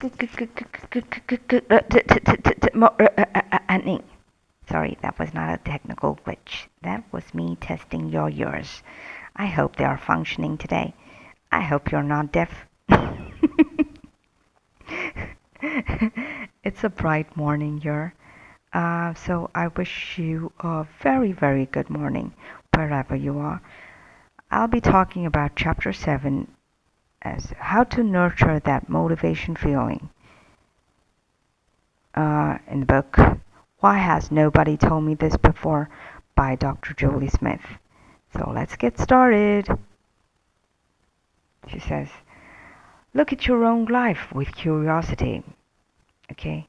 Sorry, that was not a technical glitch. That was me testing your ears. I hope they are functioning today. I hope you're not deaf. It's a bright morning here. So I wish you a very, very good morning wherever you are. I'll be talking about Chapter 7 as how to nurture that motivation feeling. In the book Why Has Nobody Told Me This Before by Dr. Jolie Smith. So let's get started. She says, look at your own life with curiosity, okay?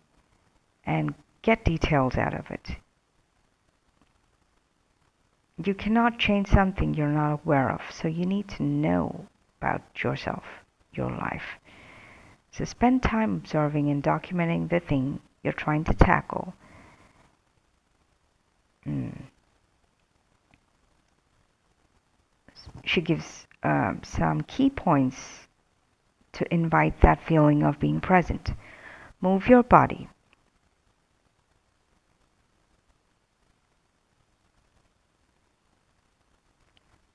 And get details out of it. You cannot change something you're not aware of, so you need to know about yourself, your life. So spend time observing and documenting the thing you're trying to tackle. She gives some key points to invite that feeling of being present. Move your body.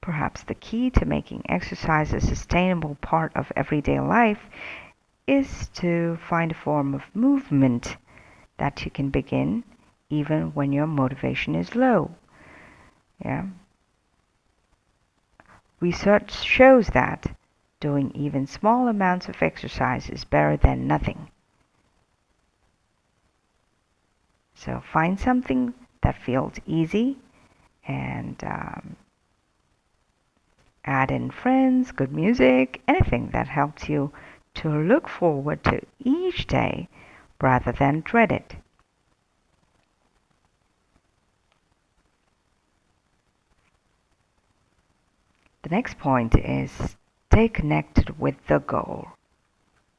Perhaps the key to making exercise a sustainable part of everyday life is to find a form of movement that you can begin even when your motivation is low. Yeah. Research shows that doing even small amounts of exercise is better than nothing. So find something that feels easy and add in friends, good music, anything that helps you to look forward to each day rather than dread it. The next point is stay connected with the goal.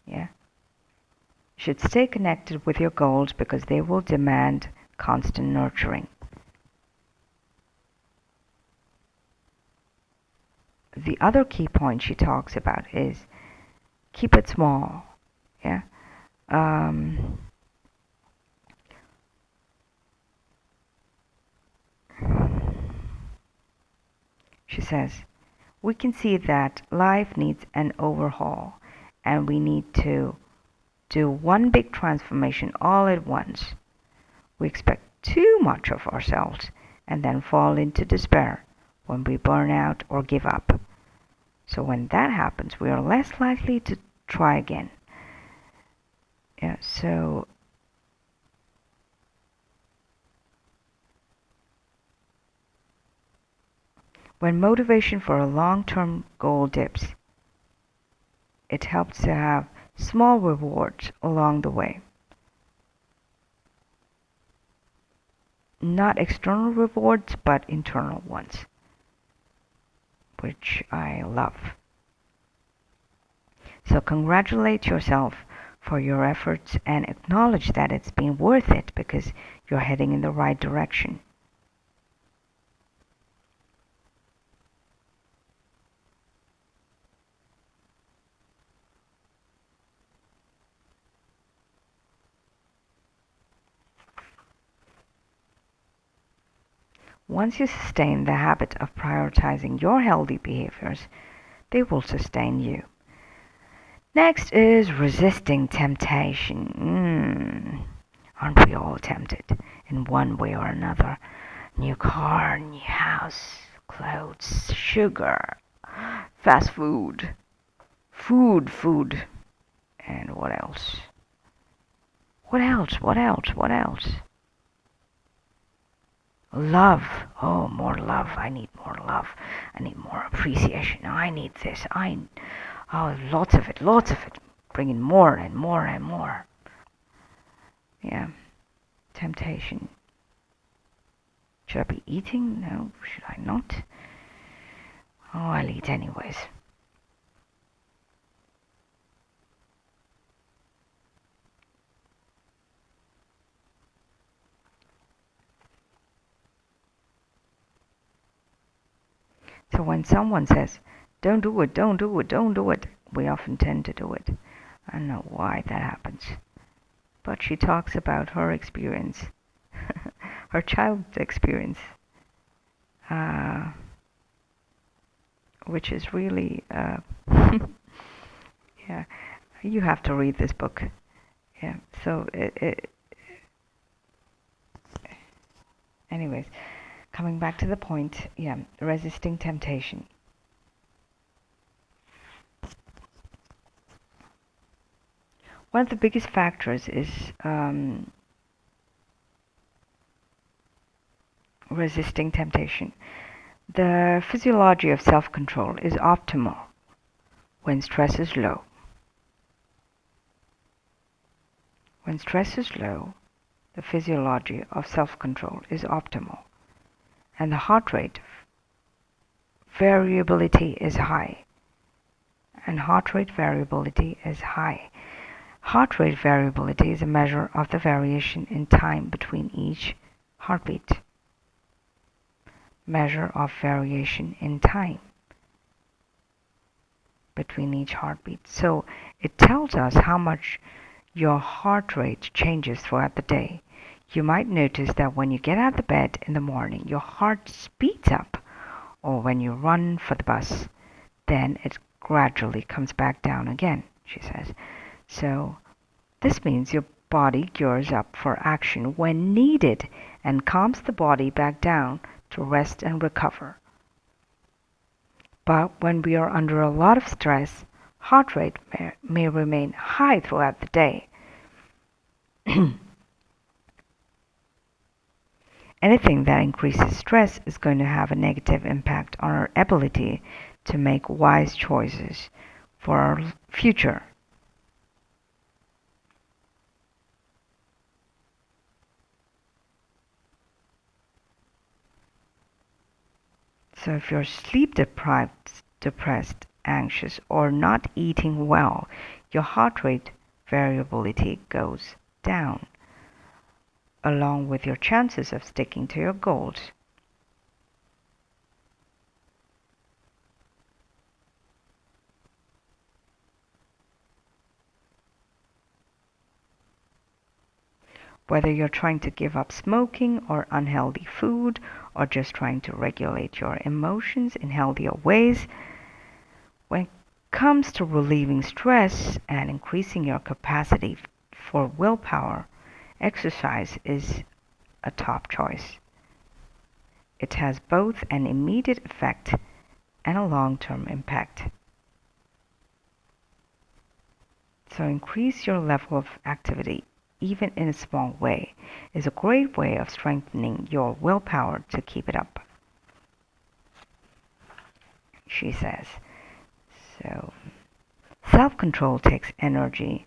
Yeah. You should stay connected with your goals because they will demand constant nurturing. The other key point she talks about is keep it small. Yeah. She says, we can see that life needs an overhaul and we need to do one big transformation all at once. We expect too much of ourselves and then fall into despair when we burn out or give up. So when that happens, we are less likely to try again. Yeah, so when motivation for a long-term goal dips, it helps to have small rewards along the way. Not external rewards, but internal ones, which I love. So congratulate yourself for your efforts and acknowledge that it's been worth it because you're heading in the right direction. Once you sustain the habit of prioritizing your healthy behaviors, they will sustain you. Next is resisting temptation. Aren't we all tempted in one way or another? New car, new house, clothes, sugar, fast food, food, and what else? What else? Love. Oh, more love. I need more love. I need more appreciation. I need this. Oh, lots of it. Bring in more and more and more. Yeah. Temptation. Should I be eating? No, should I not? Oh, I'll eat anyways. So when someone says, don't do it, we often tend to do it. I don't know why that happens. But she talks about her experience, her childhood experience, uh, which is really, yeah, you have to read this book. Yeah, so anyways, coming back to the point, yeah, resisting temptation. One of the biggest factors is resisting temptation. The physiology of self-control is optimal when stress is low. When stress is low, the physiology of self-control is optimal, and the heart rate variability is high. Heart rate variability is a measure of the variation in time between each heartbeat. Measure of variation in time between each heartbeat. So it tells us how much your heart rate changes throughout the day. You might notice that when you get out of bed in the morning, your heart speeds up, or when you run for the bus, then it gradually comes back down again, she says. So this means your body gears up for action when needed and calms the body back down to rest and recover. But when we are under a lot of stress, heart rate may remain high throughout the day. Anything that increases stress is going to have a negative impact on our ability to make wise choices for our future. So if you're sleep deprived, depressed, anxious, or not eating well, your heart rate variability goes down, along with your chances of sticking to your goals. Whether you're trying to give up smoking or unhealthy food, or just trying to regulate your emotions in healthier ways, when it comes to relieving stress and increasing your capacity for willpower, exercise is a top choice. It has both an immediate effect and a long-term impact. So increase your level of activity, even in a small way, is a great way of strengthening your willpower to keep it up, she says. So self-control takes energy,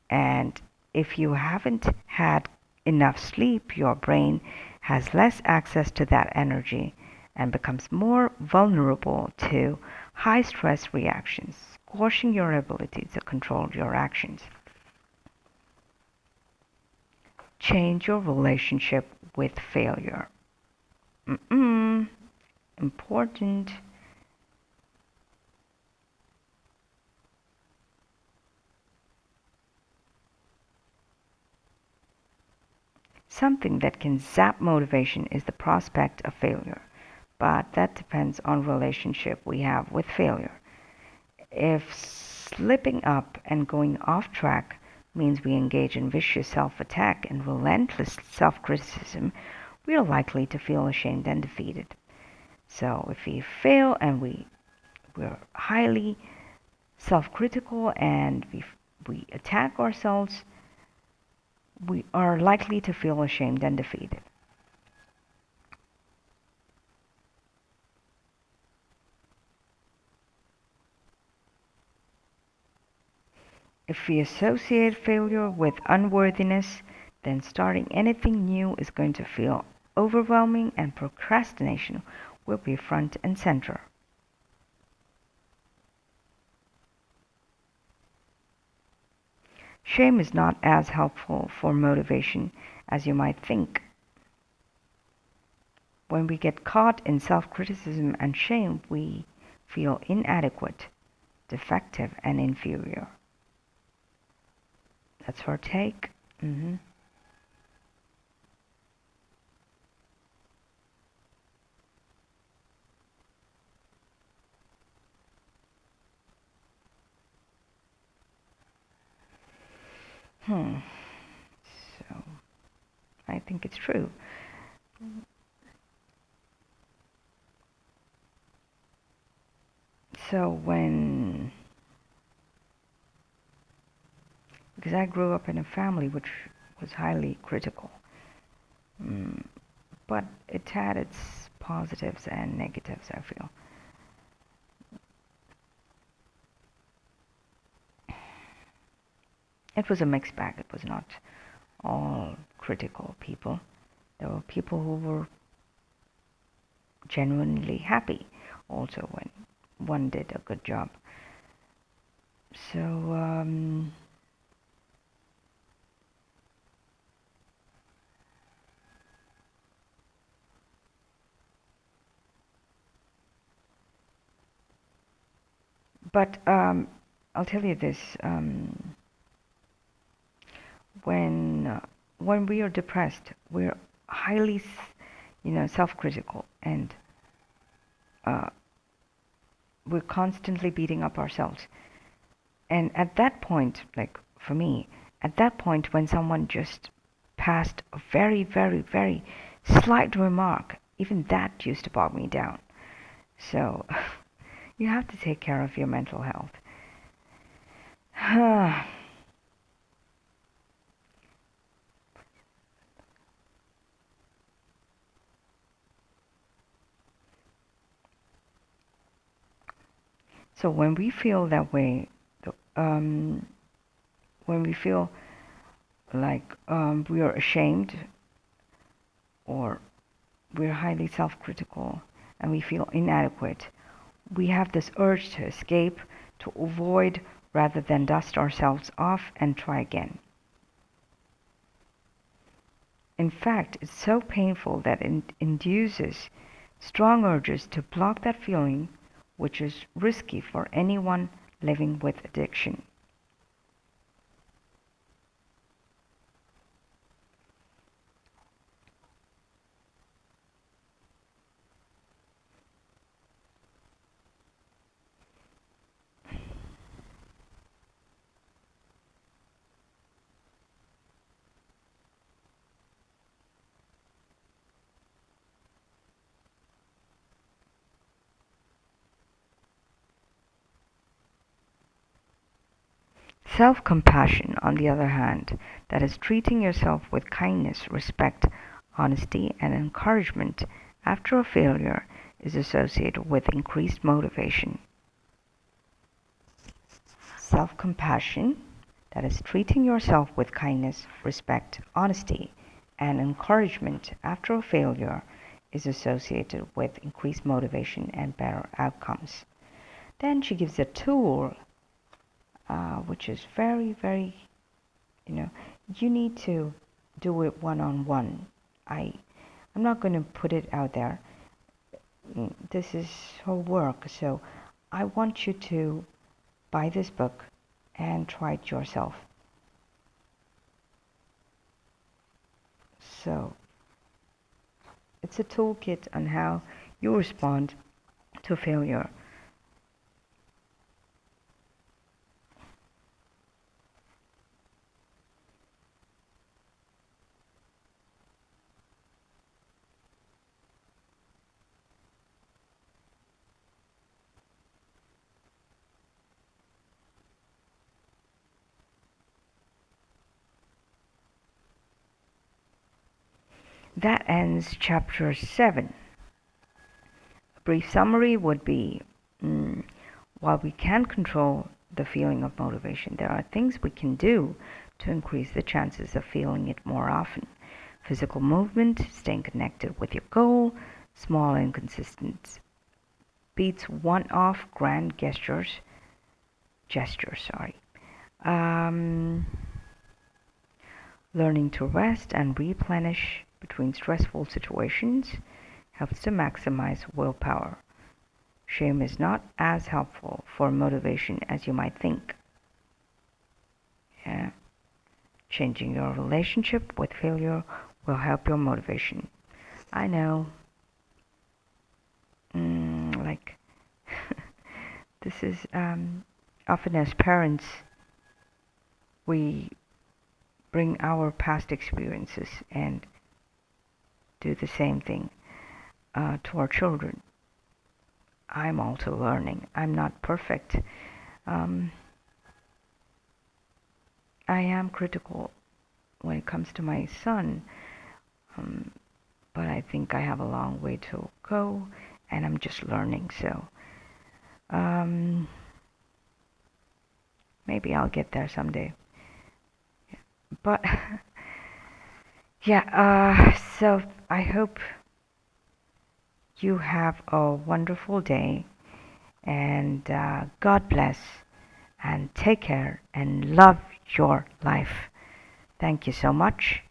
and if you haven't had enough sleep, your brain has less access to that energy and becomes more vulnerable to high stress reactions, squashing your ability to control your actions. Change your relationship with failure. Important. Something that can zap motivation is the prospect of failure, but that depends on relationship we have with failure. If slipping up and going off track means we engage in vicious self-attack and relentless self-criticism, we are likely to feel ashamed and defeated. So if we fail and we're highly self-critical and we attack ourselves, we are likely to feel ashamed and defeated. If we associate failure with unworthiness, then starting anything new is going to feel overwhelming and procrastination will be front and center. Shame is not as helpful for motivation as you might think. When we get caught in self-criticism and shame, we feel inadequate, defective, and inferior. That's her take. Hmm. So I think it's true. So because I grew up in a family which was highly critical, mm, but it had its positives and negatives, I feel. It was a mixed bag. It was not all critical people. There were people who were genuinely happy also when one did a good job. So, but I'll tell you this: when we are depressed, we're highly, self-critical, and uh, we're constantly beating up ourselves. And at that point, like for me, at that point when someone just passed a very, very, very slight remark, even that used to bog me down. So you have to take care of your mental health. So when we feel that way, um, when we feel like we are ashamed or we're highly self-critical and we feel inadequate, we have this urge to escape, to avoid, rather than dust ourselves off and try again. In fact, it's so painful that it induces strong urges to block that feeling, which is risky for anyone living with addiction. Self-compassion, on the other hand, that is treating yourself with kindness, respect, honesty, and encouragement after a failure, is associated with increased motivation. Self-compassion, that is treating yourself with kindness, respect, honesty, and encouragement after a failure, is associated with increased motivation and better outcomes. Then she gives a tool which is very, very, you know, you need to do it one-on-one. I'm not going to put it out there. This is her work, so I want you to buy this book and try it yourself. So it's a toolkit on how you respond to failure. That ends chapter 7. A brief summary would be while we can't control the feeling of motivation, there are things we can do to increase the chances of feeling it more often. Physical movement, staying connected with your goal, small and consistent beats one-off grand gestures, um, learning to rest and replenish between stressful situations helps to maximize willpower. Shame is not as helpful for motivation as you might think. Yeah. Changing your relationship with failure will help your motivation. I know, like, this is often as parents, we bring our past experiences and do the same thing to our children. I'm also learning. I'm not perfect. Um, I am critical when it comes to my son, um, but I think I have a long way to go, and I'm just learning. So um, maybe I'll get there someday. But yeah, so I hope you have a wonderful day, and God bless, and take care, and love your life. Thank you so much.